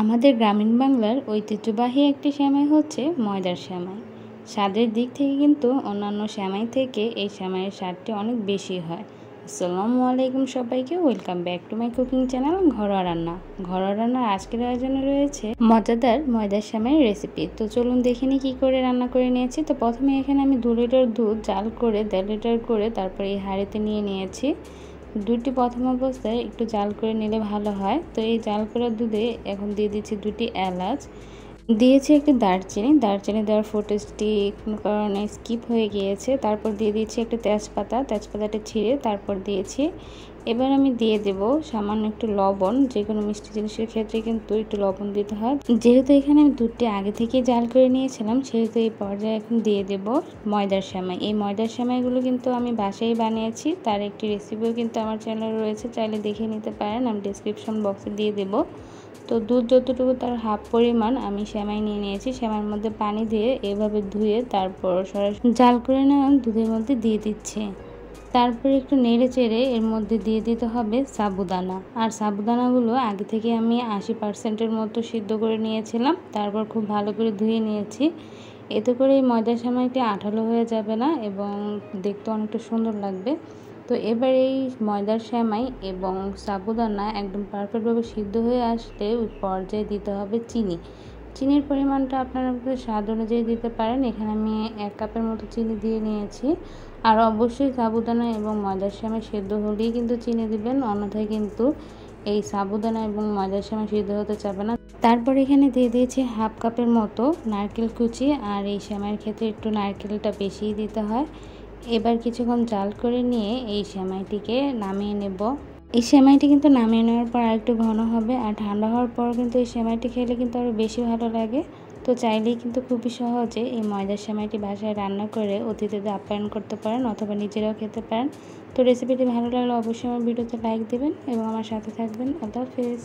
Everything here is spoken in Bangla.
আমাদের গ্রামীণ বাংলার ঐতিহ্যবাহী একটি সেমাই হচ্ছে ময়দার সেমাই। স্বাদের দিক থেকে কিন্তু অন্যান্য সেমাই থেকে এই সেমাইয়ের স্বাদটি অনেক বেশি হয়। আসসালামু আলাইকুম সবাইকে, welcome back to my cooking channel ঘরোয়া রান্না। ঘরোয়া রান্নার আজকের আয়োজনে রয়েছে মজাদার ময়দার সেমাইয়ের রেসিপি। তো চলুন দেখে নিই কী করে রান্না করে নিয়েছি। তো প্রথমে এখানে আমি 2 লিটার দুধ জাল করে 1.5 লিটার করে তারপরে এই হাঁড়িতে নিয়ে নিয়েছি। দুধটি প্রথম অবস্থায় একটু জাল করে নিলে ভালো হয়। তো এই জাল করা দুধে এখন দিয়ে দিচ্ছি 2টি এলাচ, দিয়েছি একটি দারচিনি দেওয়ার ফুটেজটি কোনো কারণে স্কিপ হয়ে গিয়েছে। তারপর দিয়ে দিচ্ছি একটা তেজপাতাটা ছিঁড়ে তারপর দিয়েছি। এবার আমি দিয়ে দেব সামান্য একটু লবণ। যে কোনো মিষ্টি জিনিসের ক্ষেত্রে কিন্তু একটু লবণ দিতে হয়। যেহেতু এখানে আমি দুধটি আগে থেকে জাল করে নিয়েছিলাম, সেহেতু এই পর্যায়ে এখন দিয়ে দেব ময়দার সেমাই। এই ময়দার সেমাইগুলো কিন্তু আমি বাসায় বানিয়েছি, তার একটি রেসিপিও কিন্তু আমার চ্যানেলে রয়েছে, চাইলে দেখে নিতে পারেন, আমি ডিসক্রিপশন বক্সে দিয়ে দেব। তো দুধ যতটুকু তার হাফ পরিমাণ আমি সেমাই নিয়ে নিয়েছি। সেমাইয়ের মধ্যে পানি দিয়ে এভাবে ধুয়ে তারপর সরাসরি জাল করে নেওয়া দুধের মধ্যে দিয়ে দিচ্ছি। তারপরে একটু নেড়ে চেড়ে এর মধ্যে দিয়ে দিতে হবে সাবুদানা। আর সাবুদানাগুলো আগে থেকে আমি 80%-এর মতো সিদ্ধ করে নিয়েছিলাম, তারপর খুব ভালো করে ধুয়ে নিয়েছি। এতে করে এই ময়দার সেমাইটি আঠালো হয়ে যাবে না এবং দেখতে অনেকটা সুন্দর লাগবে। তো এবার এই ময়দার সেমাই এবং সাবুদানা একদম পারফেক্টভাবে সিদ্ধ হয়ে আসলে ওই পর্যায়ে দিতে হবে চিনি। চিনির পরিমাণটা আপনারা আপনাদের স্বাদ অনুযায়ী দিতে পারেন। এখানে আমি 1 কাপের মতো চিনি দিয়ে নিয়েছি। আর অবশ্যই সাবুদানা এবং ময়দার সেমাই সিদ্ধ হলেই কিন্তু চিনি দিবেন, অন্যথায় কিন্তু এই সাবুদানা এবং ময়দার সেমাই সিদ্ধ হতে চাবে না। তারপর এখানে দিয়ে দিয়েছি হাফ কাপের মতো নারকেল কুচি, আর এই সেমাইয়ের ক্ষেত্রে একটু নারকেলটা বেশিই দিতে হয়। এবার কিছুক্ষণ জাল করে নিয়ে এই সেমাইটিকে নামিয়ে নেব। এই সেমাইটি কিন্তু নামিয়ে নেওয়ার পর আরেকটু ঘন হবে, আর ঠান্ডা হওয়ার পর কিন্তু এই সেমাইটি খেলে কিন্তু আরও বেশি ভালো লাগে। তো চাইলেই কিন্তু খুবই সহজে এই ময়দার সেমাইটি বাসায় রান্না করে অতিথিদের আপ্যায়ন করতে পারেন অথবা নিজেরাও খেতে পারেন। তো রেসিপিটি ভালো লাগলে অবশ্যই আমার ভিডিওতে লাইক দিবেন এবং আমার সাথে থাকবেন। আল্লাহ হাফেজ।